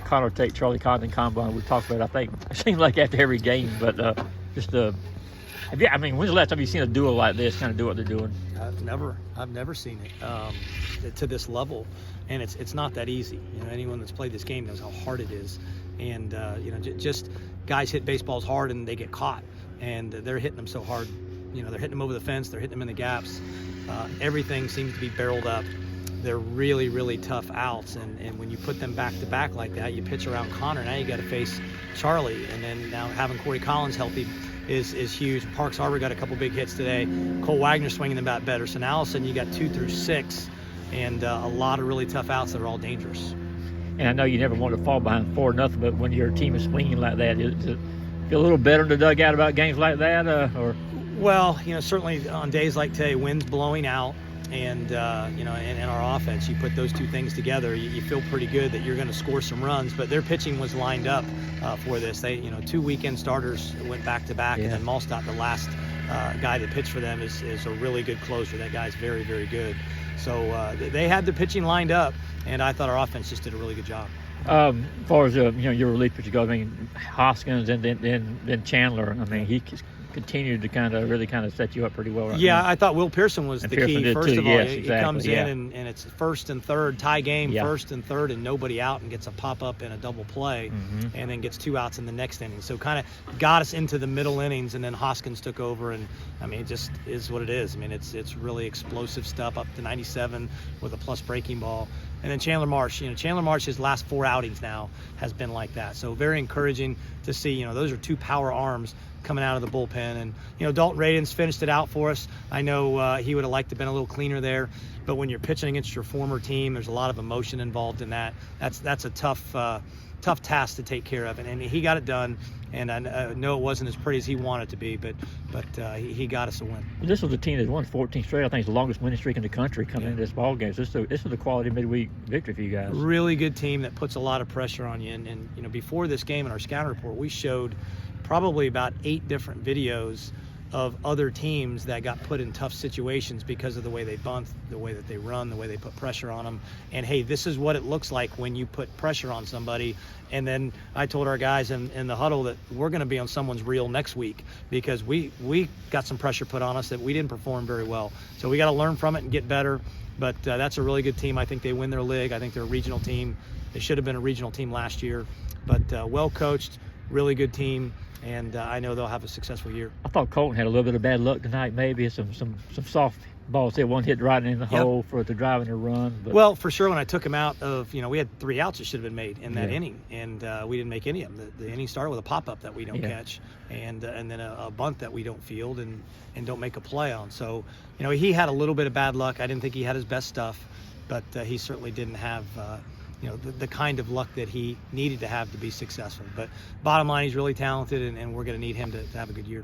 Connor, Tate, Charlie Condon Condon. We talked about it, I think, it seems like after every game, but when's the last time you've seen a duo like this kind of do what they're doing? I've never seen it to this level, and it's not that easy. Anyone that's played this game knows how hard it is, and just guys hit baseballs hard and they get caught, and they're hitting them so hard. They're hitting them over the fence, they're hitting them in the gaps. Everything seems to be barreled up. They're really, really tough outs, and when you put them back to back like that, you pitch around Connor. Now you got to face Charlie, and then now having Corey Collins healthy is huge. Parks Harbor got a couple big hits today. Cole Wagner swinging the bat better. So now all of a sudden you got 2 through 6, and a lot of really tough outs that are all dangerous. And I know you never want to fall behind 4-0, but when your team is swinging like that, does it feel a little better in the dugout about games like that, or? Well, certainly on days like today, wind's blowing out, and in our offense, you put those two things together, you feel pretty good that you're going to score some runs. But their pitching was lined up for this. They, 2 weekend starters went back to back, and then Malstott, the last guy that pitched for them, is a really good closer. That guy's very, very good. So they had the pitching lined up, and I thought our offense just did a really good job. As far as your relief pitcher goes, Hoskins and then Chandler. He continued to kind of set you up pretty well. Now. I thought Will Pearson was the key. First of all, yes, he exactly. comes in and it's first and third, tie game, first and third, and nobody out, and gets a pop up and a double play, and then gets 2 outs in the next inning. So kind of got us into the middle innings, and then Hoskins took over, and it just is what it is. It's really explosive stuff up to 97 with a plus breaking ball. And then Chandler Marsh, his last 4 outings now has been like that. So very encouraging to see, those are 2 power arms coming out of the bullpen. And, Dalton Radins finished it out for us. I know he would have liked to have been a little cleaner there, but when you're pitching against your former team, there's a lot of emotion involved in that. That's a tough task to take care of, and he got it done. And I know it wasn't as pretty as he wanted it to be, but he got us a win. This was a team that won 14 straight. I think it's the longest winning streak in the country coming into this ball game. So this was a quality midweek victory for you guys. Really good team that puts a lot of pressure on you. And before this game in our scouting report, we showed probably about 8 different videos of other teams that got put in tough situations because of the way they bunt, the way that they run, the way they put pressure on them. And hey, this is what it looks like when you put pressure on somebody. And then I told our guys in the huddle that we're going to be on someone's reel next week because we got some pressure put on us that we didn't perform very well. So we got to learn from it and get better. But that's a really good team. I think they win their league. I think they're a regional team. They should have been a regional team last year, but well coached, really good team. And I know they'll have a successful year. I thought Colton had a little bit of bad luck tonight, maybe some soft balls. Hit one hit right in the hole for the drive and a run. But. Well, for sure, when I took him out of, we had 3 outs that should have been made in that inning, and we didn't make any of them. The inning started with a pop-up that we don't catch, and then a bunt that we don't field and don't make a play on. So, he had a little bit of bad luck. I didn't think he had his best stuff, but he certainly didn't have the kind of luck that he needed to have to be successful. But bottom line, he's really talented, and we're going to need him to have a good year.